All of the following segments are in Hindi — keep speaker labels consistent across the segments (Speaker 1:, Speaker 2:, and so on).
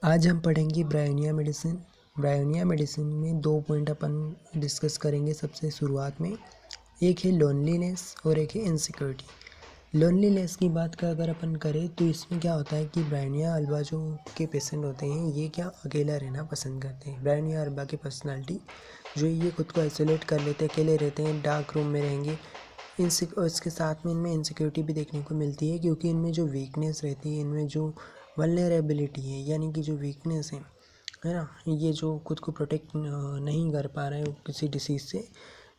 Speaker 1: आज हम पढ़ेंगे ब्रायोनिया मेडिसिन। ब्रायोनिया मेडिसिन में 2 पॉइंट अपन डिस्कस करेंगे। सबसे शुरुआत में एक है लोनलीनेस और एक है इनसिक्योरिटी। लोनलीनेस की बात का अगर अपन करें तो इसमें क्या होता है कि ब्रायोनिया अल्बा जो के पेशेंट होते हैं ये क्या अकेला रहना पसंद करते हैं। ब्रायोनिया अल्बा की पर्सनालिटी जो ये खुद को आइसोलेट कर लेते हैं, अकेले रहते हैं, डार्क रूम में रहेंगे। इसके साथ में इनमें इनसिक्योरिटी भी देखने को मिलती है, क्योंकि इनमें जो वीकनेस रहती है, इनमें जो वल्नरेबिलिटी है यानी कि जो वीकनेस है ना, ये जो खुद को प्रोटेक्ट नहीं कर पा रहे हो किसी डिसीज़ से,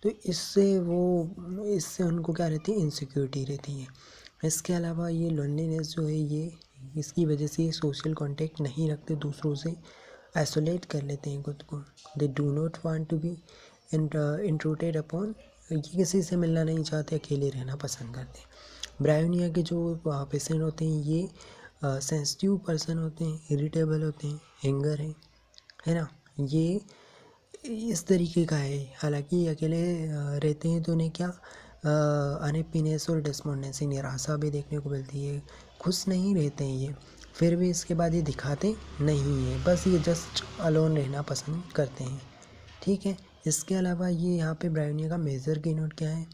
Speaker 1: तो इससे उनको क्या रहती है, इनसिक्योरिटी रहती है। इसके अलावा ये लोनलीनेस जो है ये इसकी वजह से ये सोशल कांटेक्ट नहीं रखते, दूसरों से आइसोलेट कर लेते हैं खुद को। They do not want to be intruded upon, ये किसी से मिलना नहीं चाहते, अकेले रहना पसंद करते हैं। ब्रायोनिया के जो पेशेंट होते हैं ये सेंसिटिव पर्सन होते हैं, इरिटेबल होते हैं, हैंगर है ना, ये इस तरीके का है। हालांकि अकेले रहते हैं तो उन्हें क्या अनहैप्पीनेस और डिसमोनेंसी, निराशा भी देखने को मिलती है। खुश नहीं रहते हैं ये, फिर भी इसके बाद ये दिखाते नहीं है, बस ये जस्ट अलोन रहना पसंद करते हैं। ठीक है। इसके अलावा ये यहाँ पे ब्रायोनिया का मेजर की नोट क्या है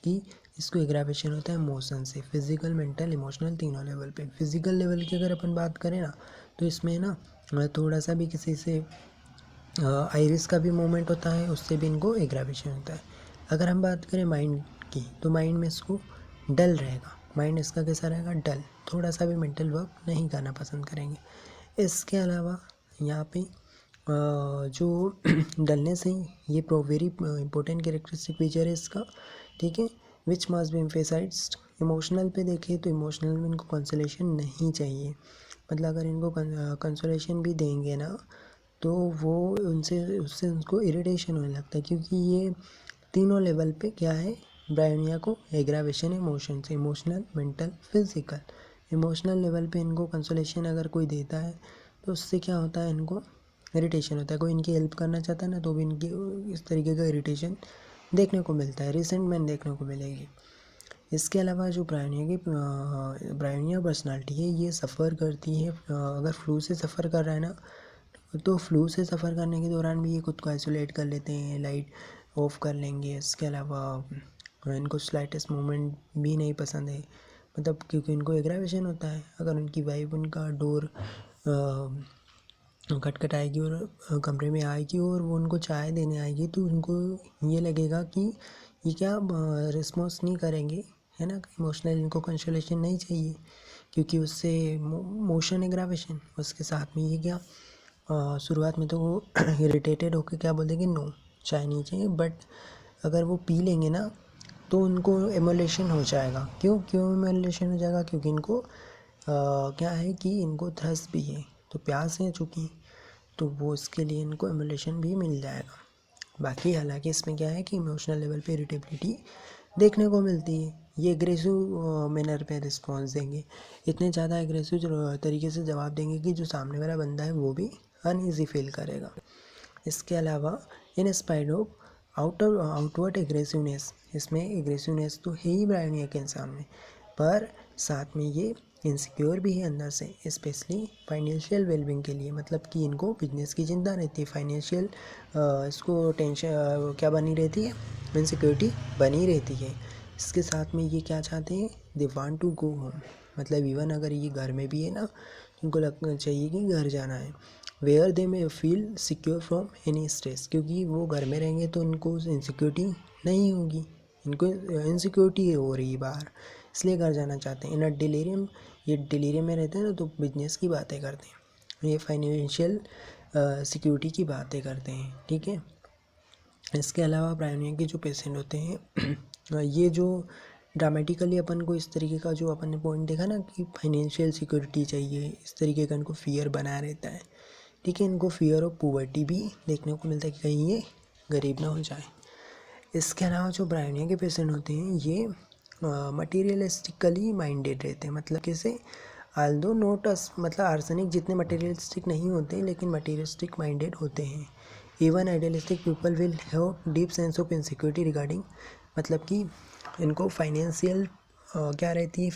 Speaker 1: कि इसको एग्रावेशन होता है इमोशन से, फिजिकल, मेंटल, इमोशनल, तीनों लेवल पे। फिजिकल लेवल की अगर अपन बात करें ना तो इसमें ना थोड़ा सा भी किसी से आइरिस का भी मूवमेंट होता है, उससे भी इनको एग्रावेशन होता है। अगर हम बात करें माइंड की तो माइंड में इसको डल रहेगा, माइंड इसका कैसा रहेगा, डल, थोड़ा सा भी मेंटल वर्क नहीं करना पसंद करेंगे। इसके अलावा यहाँ पे जो डलनेस है ये वेरी इंपॉर्टेंट कैरेक्टरिस्टिक फीचर है इसका। ठीक है, which must be emphasised. Emotional पे देखें तो इमोशनल में इनको कंसोलेशन नहीं चाहिए, मतलब अगर इनको कंसोलेशन भी देंगे ना तो वो उससे उनको इरिटेशन होने लगता है, क्योंकि ये तीनों लेवल पे क्या है, ब्रायोनिया को एग्रावेशन इमोशन से, emotional, mental, physical. Emotional level पे इनको कंसोलेशन अगर कोई देता है तो उससे क्या होता है, इनको इरिटेशन होता है। कोई इनकी हेल्प करना चाहता है ना तो भी इनकी इस तरीके का इरिटेशन देखने को मिलता है, रिसेंटमेंट देखने को मिलेगी। इसके अलावा जो ब्रायोनिया पर्सनालिटी है ये सफ़र करती है, अगर फ्लू से सफ़र कर रहा है ना तो फ्लू से सफ़र करने के दौरान भी ये खुद को आइसोलेट कर लेते हैं, लाइट ऑफ कर लेंगे। इसके अलावा इनको स्लाइटेस्ट मूवमेंट भी नहीं पसंद है, मतलब क्योंकि इनको एग्रावेशन होता है। अगर उनकी वाइफ उनका डोर खटखटाएगी और कमरे में आएगी और वो उनको चाय देने आएगी तो उनको ये लगेगा कि ये क्या रिस्पॉन्स नहीं करेंगे, है ना। इमोशनल इनको कंसोलेशन नहीं चाहिए, क्योंकि उससे मोशन एग्रावेशन, उसके साथ में ये क्या शुरुआत में तो वो इरिटेटेड होकर क्या बोल देंगे, नो चाय नहीं चाहिए। बट अगर वो पी लेंगे ना तो उनको एमोलेशन हो जाएगा। क्यों एमोलेशन हो जाएगा, क्योंकि इनको क्या है कि इनको थर्स्ट भी है, तो प्यास है चूँकि, तो वो इसके लिए इनको एमुलेशन भी मिल जाएगा। बाकी हालांकि इसमें क्या है कि इमोशनल लेवल पे इरिटेबिलिटी देखने को मिलती है। ये एग्रेसिव मैनर पे रिस्पॉन्स देंगे, इतने ज़्यादा एग्रेसिव तरीके से जवाब देंगे कि जो सामने वाला बंदा है वो भी अनईजी फील करेगा। इसके अलावा in spite of outward aggressiveness, इसमें एग्रेसिवनेस तो है ही ब्रायोनिया के इंसान में, पर साथ में ये इनसिक्योर भी है अंदर से, स्पेशली फाइनेंशियल वेलबींग के लिए। मतलब कि इनको बिजनेस की चिंता रहती है, फाइनेंशियल इसको टेंशन क्या बनी रहती है, इनसिक्योरिटी बनी रहती है। इसके साथ में ये क्या चाहते हैं, they want to go home, मतलब इवन अगर ये घर में भी है ना तो इनको लगना चाहिए कि घर जाना है। वेयर दे में feel secure from any stress, क्योंकि वो घर में रहेंगे तो इनको इनसिक्योरिटी नहीं होगी, इनको इनसिक्योरिटी हो रही है बाहर, इसलिए घर जाना चाहते हैं। इन अ डिलीरियम, ये डिलीरियम में रहते हैं ना तो बिजनेस की बातें करते हैं, ये फाइनेंशियल सिक्योरिटी की बातें करते हैं। ठीक है। इसके अलावा ब्रायोनिया के जो पेशेंट होते हैं ये जो ड्रामेटिकली अपन को इस तरीके का जो अपन ने पॉइंट देखा ना कि फाइनेंशियल सिक्योरिटी चाहिए, इस तरीके का इनको फियर बनाया रहता है। ठीक है, इनको फियर ऑफ पॉवर्टी भी देखने को मिलता है कि कहीं ये गरीब ना हो जाए। इसके अलावा जो ब्रायोनिया के पेशेंट होते हैं ये मटीरियलिस्टिकली माइंडेड रहते हैं, मतलब कैसे, आल्दो नोट मतलब आर्सेनिक जितने मटीरियलिस्टिक नहीं होते लेकिन मटीरियलिस्टिक माइंडेड होते हैं। Even idealistic people will have deep sense of insecurity regarding, मतलब कि इनको फाइनेंशियल क्या रहती है,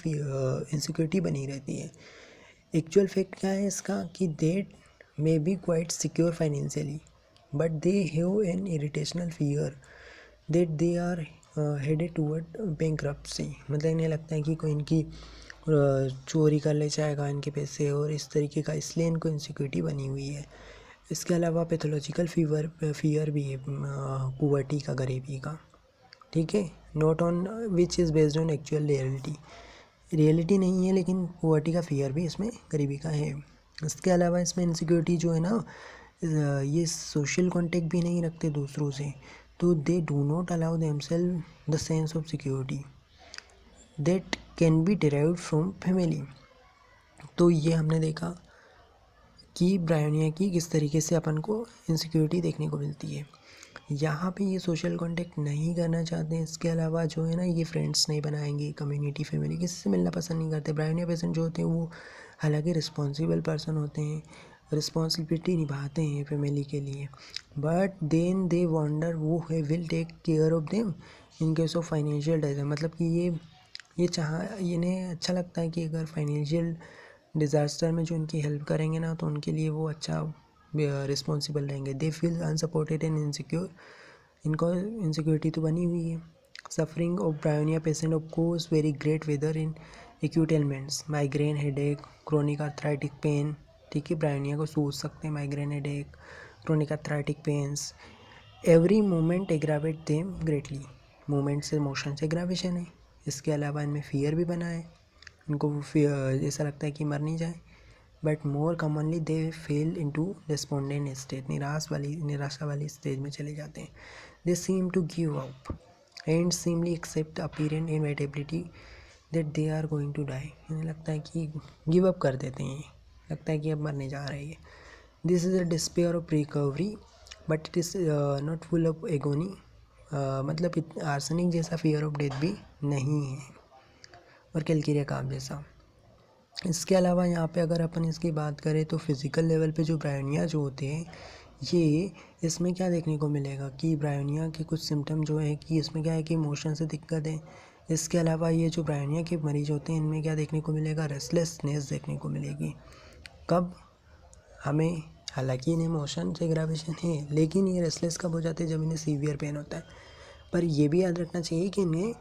Speaker 1: इनसिक्योरिटी बनी रहती है। एक्चुअल फैक्ट क्या है इसका कि दे may be quite secure financially, but they have an irrational fear that they are headed toward bankruptcy। मतलब इन्हें लगता है कि कोई इनकी चोरी कर ले जाएगा इनके पैसे और इस तरीके का, इसलिए इनको इनसिक्योरिटी बनी हुई है। इसके अलावा पैथोलॉजिकल फियर भी है पुअर्टी का, गरीबी का, ठीक है, not on which is based on actual reality नहीं है, लेकिन पुअर्टी का फियर भी इसमें गरीबी का है। इसके अलावा इसमें इनसिक्योरिटी जो है ना, ये सोशल कॉन्टेक्ट भी नहीं रखते दूसरों से, तो they do not allow themselves the sense of security that can be derived from family. तो ये हमने देखा कि ब्रायोनिया की किस तरीके से अपन को इनसिक्योरिटी देखने को मिलती है। यहाँ पे ये सोशल कांटेक्ट नहीं करना चाहते हैं। इसके अलावा जो है ना, ये फ्रेंड्स नहीं बनाएंगे, कम्युनिटी फैमिली किसी से मिलना पसंद नहीं करते। ब्रायोनिया पेशेंट जो होते हैं वो हालांकि रिस्पॉन्सिबल पर्सन होते हैं, रिस्पॉन्सिबिलिटी निभाते हैं फैमिली के लिए, बट देन दे वॉन्डर वो है will take care of them in case of financial disaster. मतलब कि ये इन्हें अच्छा लगता है कि अगर फाइनेंशियल डिज़ास्टर में जो इनकी हेल्प करेंगे ना, तो उनके लिए वो अच्छा रिस्पॉन्सिबल रहेंगे। They feel unsupported and insecure, इनको इनसिक्योरिटी तो बनी हुई है। Suffering of bryonia patient of course very great whether in acute ailments, migraine, headache, chronic arthritic pain, ठीक है, ब्रायोनिया को सोच सकते हैं, migraine, headache, chronic arthritic pains, every moment aggravate them greatly, moment से मोशन से एग्रावेशन है। इसके अलावा इनमें फियर भी बना है, इनको ऐसा लगता है कि मर नहीं जाए, but more commonly they fall into despondent state, निराशा वाली स्टेज में चले जाते हैं। They seem to give up and seemly accept apparent inevitability that they are going to die. इन्हें लगता है कि गिव अप कर देते हैं, लगता है कि अब मरने जा रही है। This is a despair of recovery but it is not full of agony. मतलब आर्सेनिक जैसा फियर ऑफ डेथ भी नहीं है और कैलकेरिया काम जैसा। इसके अलावा यहाँ पे अगर अपन इसकी बात करें तो फिज़िकल लेवल पे जो ब्रायोनिया जो होते हैं, ये इसमें क्या देखने को मिलेगा कि ब्रायोनिया के कुछ सिम्टम जो है कि इसमें क्या है कि मोशन से दिक्कत है। इसके अलावा ये जो ब्रायोनिया के मरीज होते हैं, इनमें क्या देखने को मिलेगा, रेस्टलेसनेस देखने को मिलेगी। कब हमें, हालांकि इन्हें मोशन से एग्रावेशन है, लेकिन ये रेस्टलेस कब हो जाते हैं, जब इन्हें सीवियर पेन होता है। पर ये भी याद रखना चाहिए कि इन्हें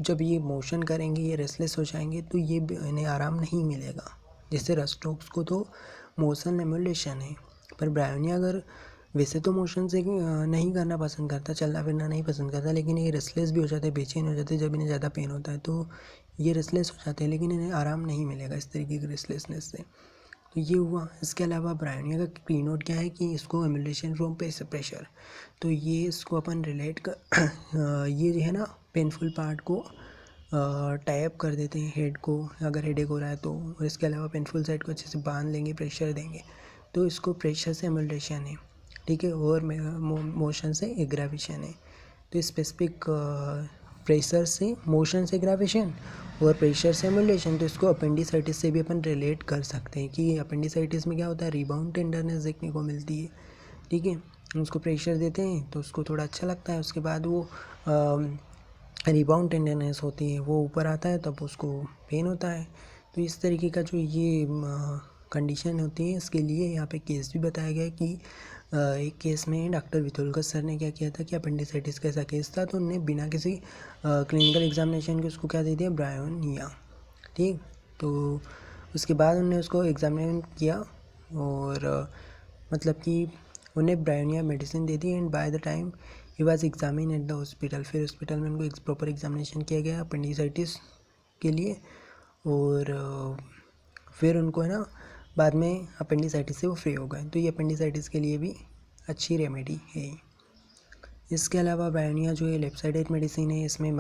Speaker 1: जब ये मोशन करेंगे, ये रेस्टलेस हो जाएंगे, तो ये इन्हें आराम नहीं मिलेगा। जैसे रस्टोक्स को तो मोशन एमुलेशन है, पर ब्रायोनिया अगर वैसे तो मोशन से नहीं करना पसंद करता, चलना फिरना नहीं पसंद करता, लेकिन ये रेस्टलेस भी हो जाते हैं, बेचैन हो जाते हैं जब इन्हें ज़्यादा पेन होता है, तो ये रेस्टलेस हो जाते हैं, लेकिन इन्हें आराम नहीं मिलेगा इस तरीके की रेस्टलेसनेस से। तो ये हुआ। इसके अलावा ब्रायोनिया का की नोट क्या है कि इसको एमुलेशन फ्रॉम प्रेशर, तो ये इसको अपन रिलेट कर ये जो है ना, पेनफुल पार्ट को टाइप कर देते हैं हेड को, अगर हेडेक हो रहा है तो। और इसके अलावा पेनफुल साइड को अच्छे से बांध लेंगे, प्रेशर देंगे, तो इसको प्रेशर से एमुलेशन है, ठीक है, और मोशन से एग्रावेशन है। तो स्पेसिफिक प्रेशर से मोशन से एग्रावेशन और प्रेशर से एमुलेशन, तो इसको अपेंडिसाइटिस से भी अपन रिलेट कर सकते हैं कि अपेंडिसाइटिस में क्या होता है, रिबाउंड टेंडरनेस देखने को मिलती है, ठीक है। उसको प्रेशर देते हैं तो उसको थोड़ा अच्छा लगता है, उसके बाद वो रिबाउंड टेंडरनेस होती है, वो ऊपर आता है तब उसको पेन होता है। तो इस तरीके का जो ये कंडीशन होती है, इसके लिए यहाँ पे केस भी बताया गया है कि एक केस में डॉक्टर विथोलकर सर ने क्या किया था कि अपेंडिसाइटिस का ऐसा केस था, तो उन्होंने बिना किसी क्लिनिकल एग्जामिनेशन के उसको क्या दे दिया, ब्रायोनिया, ठीक। तो उसके बाद उन्होंने उसको एग्जामिन किया और मतलब कि उन्हें bryonia medicine they the, and by the time he was examine at the hospital, फिर हॉस्पिटल में उनको एक प्रॉपर एग्जामिनेशन किया गया अपेंडिसाइटिस के लिए, और फिर उनको है ना बाद में अपेंडिसाइटिस से वो फ्री हो गए। तो ये अपेंडिसाइटिस के लिए भी अच्छी रेमेडी है। इसके अलावा ब्रायोनिया जो है लेफ्ट साइडेड मेडिसिन है, इसमें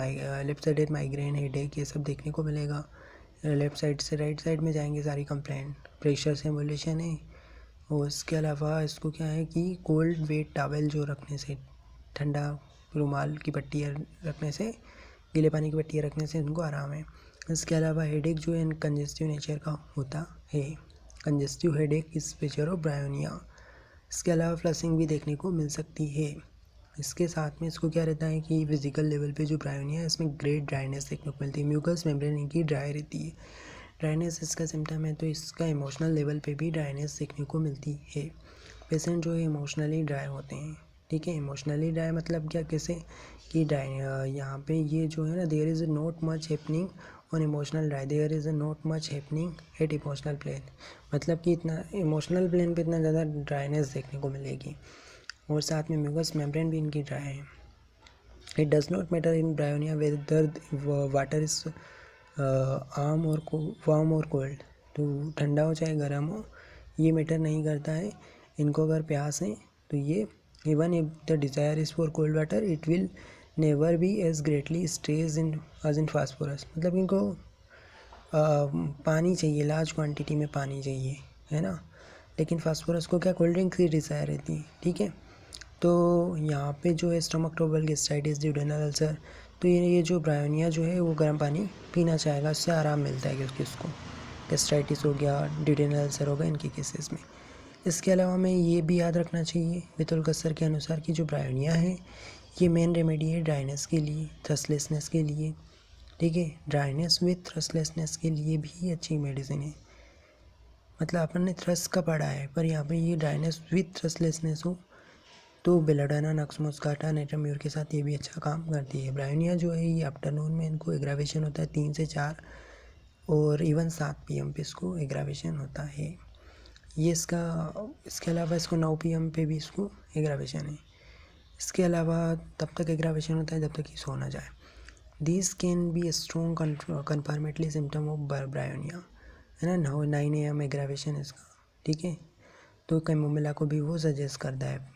Speaker 1: लेफ्ट साइडेड माइग्रेन, हेडेक, ये सब देखने को मिलेगा। लेफ्ट साइड से राइट साइड में जाएंगे सारी कंप्लेंट, प्रेशर से एमुलेशन है। और इसके अलावा इसको क्या है कि कोल्ड वेट टॉवल जो रखने से, ठंडा रुमाल की पट्टियाँ रखने से, गीले पानी की पट्टियाँ रखने से इनको आराम है। इसके अलावा हेडेक जो है कंजेस्टिव नेचर का होता है, कंजेस्टिव हेडेक इस फीचर ऑफ ब्रायोनिया। इसके अलावा फ्लशिंग भी देखने को मिल सकती है। इसके साथ में इसको क्या रहता है कि फिजिकल लेवल पे जो ब्रायोनिया है, इसमें ग्रेट ड्राइनेस देखने को मिलती है, म्यूकस मेम्ब्रेन इनकी ड्राई रहती है, ड्राइनेस इसका सिम्टम है, तो इसका इमोशनल लेवल पे भी ड्राइनेस देखने को मिलती है। पेशेंट जो है इमोशनली ड्राई होते हैं, ठीक है। इमोशनली ड्राई मतलब क्या, कैसे कि यहाँ पे ये जो है ना, there is not much happening on emotional dry, there is not much happening at emotional plane, मतलब कि इतना इमोशनल प्लेन पे इतना ज़्यादा ड्राइनेस देखने को मिलेगी। और साथ में म्यूकस मेम्ब्रेन भी इनकी ड्राई है। It does not matter in bryonia whether water is warm और कोल्ड, तो ठंडा हो चाहे गर्म हो, ये मैटर नहीं करता है। इनको अगर प्यास है तो ये even if the desire is for cold water it will never be as greatly stressed in as in phosphorus, मतलब इनको पानी चाहिए, लार्ज क्वांटिटी में पानी चाहिए, है ना। लेकिन फास्फोरस को क्या, कोल्ड ड्रिंक की डिज़ायर रहती है, ठीक है। तो यहाँ पे जो है stomach trouble, gastritis, duodenal ulcer, तो ये जो ब्रायोनिया जो है वो गर्म पानी पीना चाहेगा, उससे आराम मिलता है क्योंकि उसको गैस्ट्राइटिस हो गया, ड्यूडेनल अल्सर होगा इनके केसेस में। इसके अलावा हमें ये भी याद रखना चाहिए वितुल कस्सर के अनुसार कि जो ब्रायोनिया है ये मेन रेमेडी है ड्राइनेस के लिए, थ्रसलेसनेस के लिए, ठीक है। ड्राइनेस विथ थ्रसलेसनेस के लिए भी अच्छी मेडिसिन है, मतलब अपन ने थ्रस का पढ़ा है, पर यहाँ पे ये ड्राइनेस विथ थ्रसलेसनेस हो तो बेलाडाना, नक्स मुस्काटा, नेट्राम्यूर के साथ ये भी अच्छा काम करती है। ब्रायोनिया जो है ये आफ्टरनून में इनको एग्रावेशन होता है 3 से 4 और इवन 7 PM पे इसको एग्रावेशन होता है। ये इसके अलावा इसको 9 PM पे भी इसको एग्रावेशन है। इसके अलावा तब तक एग्रावेशन होता है जब तक ये सो ना जाए। This can be strong confirmatory symptom of bryonia, है ना। 9 AM एग्रावेशन इसका, ठीक है। तो कैमोमिला को भी वो सजेस्ट करता है,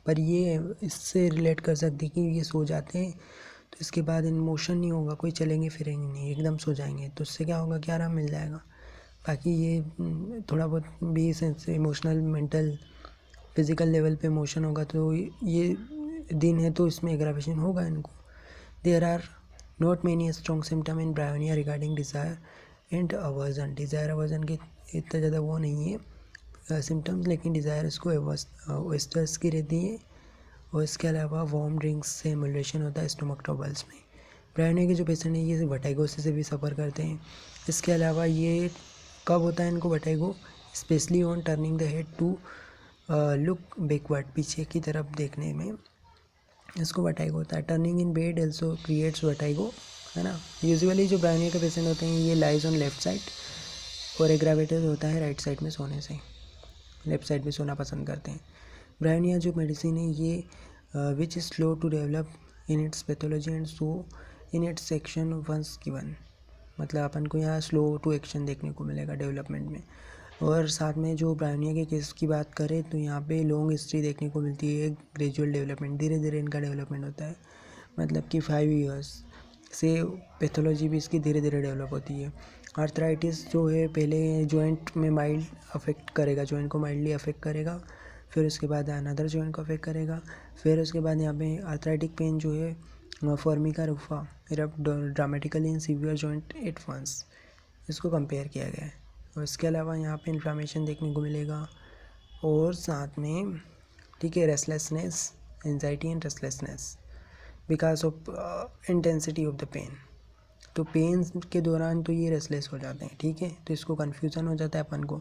Speaker 1: पर ये इससे रिलेट कर सकते कि ये सो जाते हैं तो इसके बाद इन मोशन नहीं होगा, कोई चलेंगे फिरेंगे नहीं, एकदम सो जाएंगे, तो उससे क्या होगा कि आराम मिल जाएगा। बाकी ये थोड़ा बहुत भी इमोशनल, मेंटल, फिज़िकल लेवल पे मोशन होगा तो ये दिन है तो इसमें एग्रावेशन होगा इनको। There are not many strong symptom in bryonia regarding desire and aversion, desire aversion के इतना ज़्यादा वो नहीं है सिम्टम्स, लेकिन डिज़ायर इसको ओएस्टर्स की रहती है। और इसके अलावा वार्म ड्रिंक्स से एमुलेशन होता है स्टमक ट्रबल्स में। ब्रायोनिया के जो पेशेंट हैं ये वर्टिगो से भी सफ़र करते हैं। इसके अलावा ये कब होता है इनको vertigo, especially on turning the head to look backward, पीछे की तरफ देखने में इसको वर्टिगो होता है। Turning in bed also creates vertigo, है ना। यूजुअली जो ब्रायोनिया के पेशेंट होते हैं ये लाइज ऑन लेफ्ट साइड और एग्रावेटेड होता है राइट साइड में सोने से, लेफ्ट साइड में सोना पसंद करते हैं। ब्रायोनिया जो मेडिसिन है ये which is slow to develop in its pathology and so in its action once given, मतलब अपन को यहाँ स्लो टू एक्शन देखने को मिलेगा डेवलपमेंट में। और साथ में जो ब्रायोनिया के केस की बात करें तो यहाँ पे लॉन्ग हिस्ट्री देखने को मिलती है, ग्रेजुअल डेवलपमेंट, धीरे धीरे इनका डेवलपमेंट होता है, मतलब कि 5 ईयर्स से पैथोलॉजी भी इसकी धीरे धीरे डेवलप होती है। आर्थराइटिस जो है पहले जॉइंट में माइल्ड अफेक्ट करेगा, जॉइंट को माइल्डली अफेक्ट करेगा, फिर उसके बाद अनदर जॉइंट को अफेक्ट करेगा, फिर उसके बाद यहाँ पे आर्थराइटिक पेन जो है formica rufa erupt dramatically in severe joint at once, इसको कंपेयर किया गया है। और इसके अलावा यहाँ पे इन्फ्लामेशन देखने को मिलेगा और साथ में, ठीक है, restlessness, anxiety and restlessness because of intensity of the pain, तो पेन के दौरान तो ये रेस्टलेस हो जाते हैं, ठीक है। तो इसको कन्फ्यूज़न हो जाता है अपन को,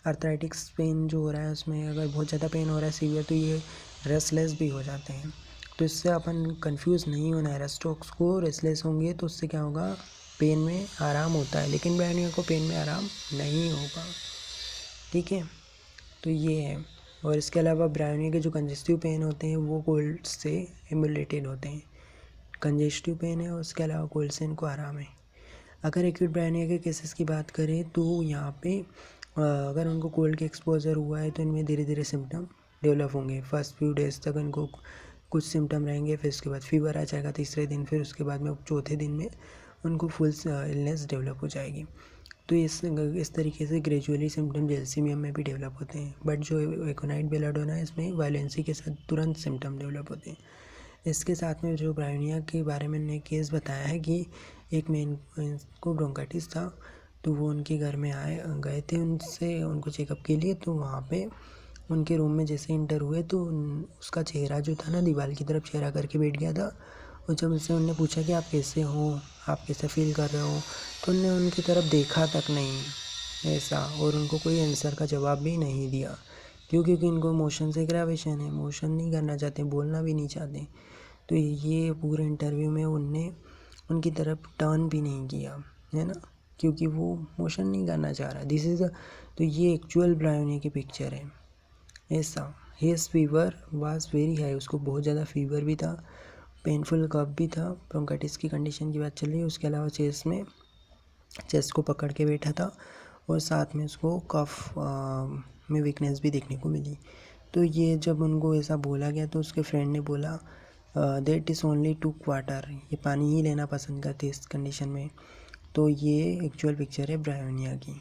Speaker 1: आर्थराइटिक्स पेन जो हो रहा है उसमें अगर बहुत ज़्यादा पेन हो रहा है सीवियर तो ये रेस्टलेस भी हो जाते हैं, तो इससे अपन कंफ्यूज नहीं होना है। रेस्टॉक्स को रेस्टलेस होंगे तो उससे क्या होगा, पेन में आराम होता है, लेकिन ब्रायोनिया को पेन में आराम नहीं होगा, ठीक है। तो ये है। और इसके अलावा ब्रायोनिया के जो कंजेस्टिव पेन होते हैं वो कोल्ड से इम्यूलेटेड होते हैं, कंजेस्टिव पेन है और उसके अलावा कोल्ड से इनको आराम है। अगर एक्यूट ब्रायोनिया के केसेस की बात करें तो यहाँ पे अगर उनको कोल्ड के एक्सपोजर हुआ है तो इनमें धीरे धीरे सिम्टम डेवलप होंगे। फर्स्ट फ्यू डेज तक इनको कुछ सिम्टम रहेंगे, फिर उसके बाद फीवर आ जाएगा तीसरे दिन, फिर उसके बाद में चौथे दिन में उनको फुल इलनेस डेवलप हो जाएगी। तो इस तरीके से ग्रेजुअली सिम्टम जेलसीमिया में भी डेवलप होते हैं, बट जो एकोनाइट बेलाडोना है इसमें वायलेंसी के साथ तुरंत सिम्टम डेवलप होते हैं। इसके साथ में जो ब्रायोनिया के बारे में मैंने केस बताया है कि एक में इनको ब्रोंकाइटिस था, तो वो उनके घर में गए थे उनसे उनको चेकअप के लिए, तो वहाँ पे उनके रूम में जैसे इंटर हुए तो उसका चेहरा जो था ना दीवार की तरफ चेहरा करके बैठ गया था और जब उससे उनने पूछा कि आप कैसे हो, आप कैसे फील कर रहे हो, तो उनने उनकी तरफ देखा तक नहीं ऐसा, और उनको कोई आंसर का जवाब भी नहीं दिया। क्योंकि इनको इमोशन से ग्रेविशन है, इमोशन नहीं करना चाहते, बोलना भी नहीं चाहते। तो ये पूरे इंटरव्यू में उनने उनकी तरफ टर्न भी नहीं किया, है ना, क्योंकि वो मोशन नहीं करना चाह रहा। दिस इज़ तो ये एक्चुअल ब्रायोनिया की पिक्चर है ऐसा। His fever was very high, उसको बहुत ज़्यादा फीवर भी था, पेनफुल कफ भी था, ब्रोंकाइटिस की कंडीशन की बात चल रही है। उसके अलावा चेस्ट को पकड़ के बैठा था, और साथ में उसको कफ में वीकनेस भी देखने को मिली। तो ये जब उनको ऐसा बोला गया तो उसके फ्रेंड ने बोला दैट इज़ ओनली 2 क्वार्टर, ये पानी ही लेना पसंद करते इस कंडीशन में। तो ये एक्चुअल पिक्चर है ब्रायोनिया की।